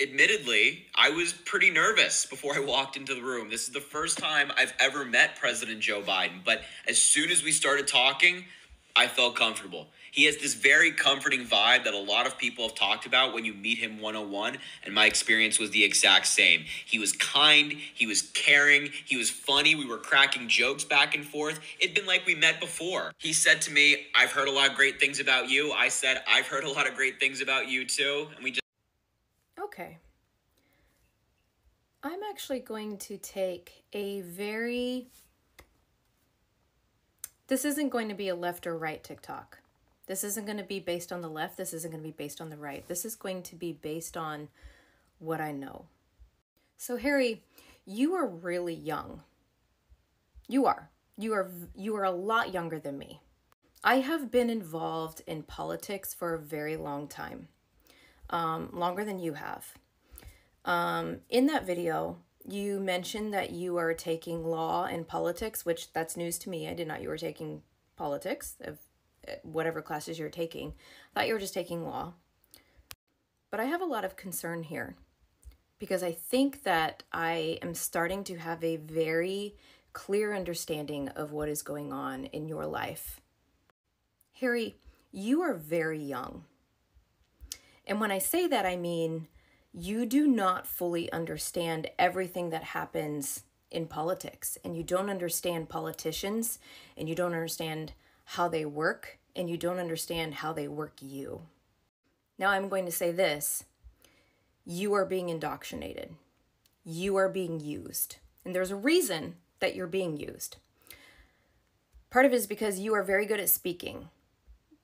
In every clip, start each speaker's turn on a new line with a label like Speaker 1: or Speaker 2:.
Speaker 1: Admittedly, I was pretty nervous before I walked into the room. This is the first time I've ever met President Joe Biden, but as soon as we started talking, I felt comfortable. He has this very comforting vibe that a lot of people have talked about when you meet him 101, and my experience was the exact same. He was kind, he was caring, he was funny, we were cracking jokes back and forth. It'd been like we met before. He said to me, "I've heard a lot of great things about you." I said, "I've heard a lot of great things about you too." And we just
Speaker 2: Okay. I'm actually going to take a very... This isn't going to be a left or right TikTok. This isn't going to be based on the left. This isn't going to be based on the right. This is going to be based on what I know. So Harry, you are really young. You are. You are a lot younger than me. I have been involved in politics for a very long time. Longer than you have. In that video, you mentioned that you are taking law and politics, which that's news to me. I did not know you were taking politics, of whatever classes you're taking. I thought you were just taking law. But I have a lot of concern here because I think that I am starting to have a very clear understanding of what is going on in your life. Harry, you are very young. And when I say that, I mean you do not fully understand everything that happens in politics, and you don't understand politicians, and you don't understand how they work, and you don't understand how they work you. Now I'm going to say this. You are being indoctrinated. You are being used. And there's a reason that you're being used. Part of it is because you are very good at speaking.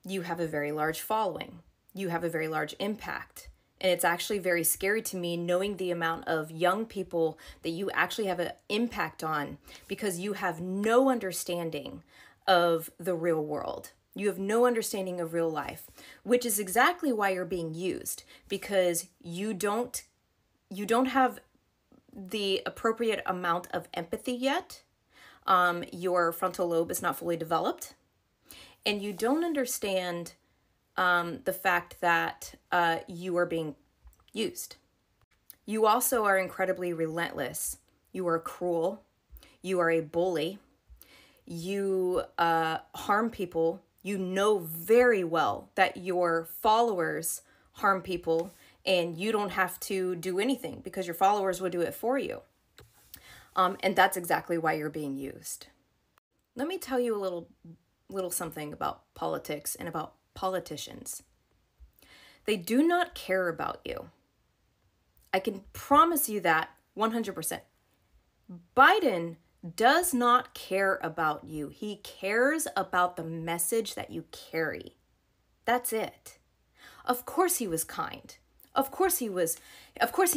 Speaker 2: You have a very large following. You have a very large impact. And it's actually very scary to me knowing the amount of young people that you actually have an impact on because you have no understanding of the real world. You have no understanding of real life, which is exactly why you're being used, because you don't have the appropriate amount of empathy yet. Your frontal lobe is not fully developed, and you don't understand the fact that you are being used. You also are incredibly relentless. You are cruel. You are a bully. You harm people. You know very well that your followers harm people and you don't have to do anything because your followers will do it for you. And that's exactly why you're being used. Let me tell you a little something about politics and about politicians. They do not care about you. I can promise you that 100%. Biden does not care about you. He cares about the message that you carry. That's it. Of course he was kind. Of course he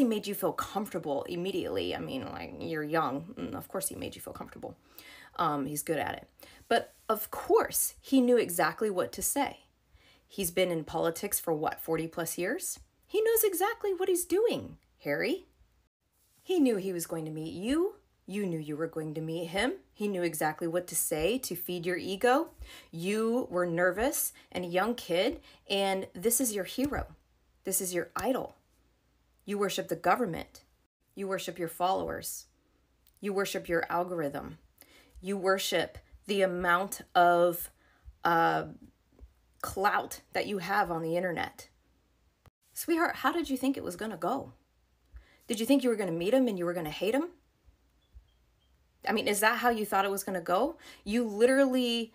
Speaker 2: made you feel comfortable immediately. I mean, like, you're young. Of course he made you feel comfortable. He's good at it. But of course he knew exactly what to say. He's been in politics for what, 40 plus years? He knows exactly what he's doing, Harry. He knew he was going to meet you. You knew you were going to meet him. He knew exactly what to say to feed your ego. You were nervous and a young kid, and this is your hero. This is your idol. You worship the government. You worship your followers. You worship your algorithm. You worship the amount of clout that you have on the internet. Sweetheart, how did you think it was going to go? Did you think you were going to meet him and you were going to hate him? I mean, is that how you thought it was going to go? You literally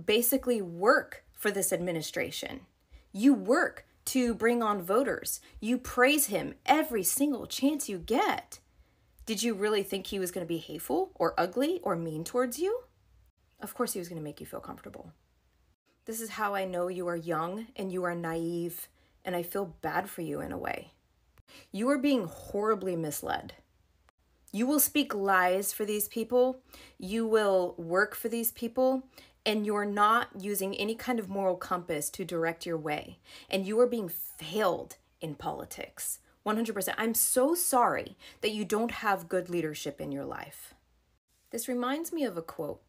Speaker 2: basically work for this administration. You work to bring on voters. You praise him every single chance you get. Did you really think he was going to be hateful or ugly or mean towards you? Of course he was going to make you feel comfortable. This is how I know you are young and you are naive, and I feel bad for you in a way. You are being horribly misled. You will speak lies for these people. You will work for these people, and you're not using any kind of moral compass to direct your way. And you are being failed in politics. 100%. I'm so sorry that you don't have good leadership in your life. This reminds me of a quote.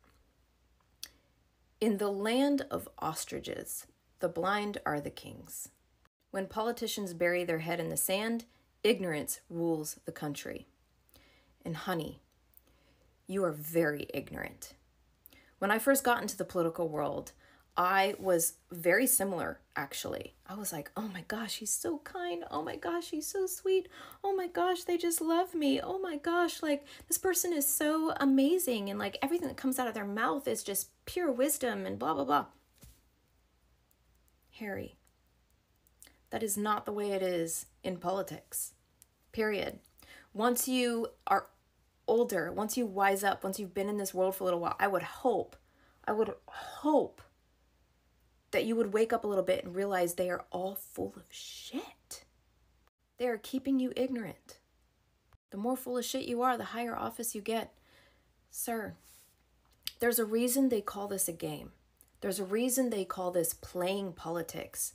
Speaker 2: In the land of ostriches, the blind are the kings. When politicians bury their head in the sand, ignorance rules the country. And honey, you are very ignorant. When I first got into the political world, I was very similar, actually. I was like, oh my gosh, he's so kind. Oh my gosh, he's so sweet. Oh my gosh, they just love me. Oh my gosh, like this person is so amazing. And like everything that comes out of their mouth is just pure wisdom and blah, blah, blah. Harry, that is not the way it is in politics, period. Once you are older, once you wise up, once you've been in this world for a little while, I would hope that you would wake up a little bit and realize they are all full of shit. They are keeping you ignorant. The more full of shit you are, the higher office you get. Sir, there's a reason they call this a game. There's a reason they call this playing politics.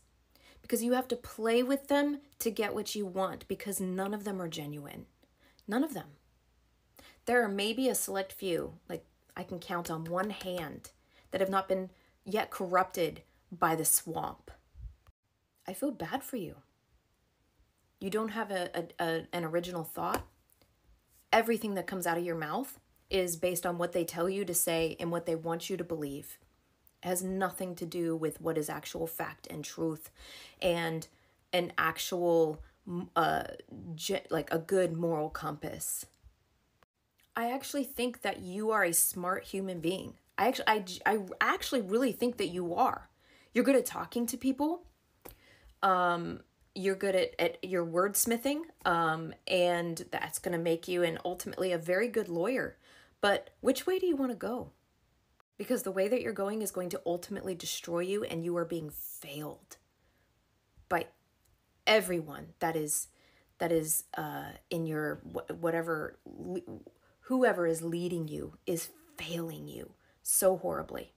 Speaker 2: Because you have to play with them to get what you want, because none of them are genuine. None of them. There are maybe a select few, like I can count on one hand, that have not been yet corrupted by the swamp. I feel bad for you. You don't have an original thought. Everything that comes out of your mouth is based on what they tell you to say and what they want you to believe. It has nothing to do with what is actual fact and truth and an actual, like a good moral compass. I actually think that you are a smart human being. I actually really think that you are. You're good at talking to people. You're good at your wordsmithing. And that's going to make you ultimately a very good lawyer. But which way do you want to go? Because the way that you're going is going to ultimately destroy you, and you are being failed by everyone that is in your whatever, whoever is leading you is failing you so horribly.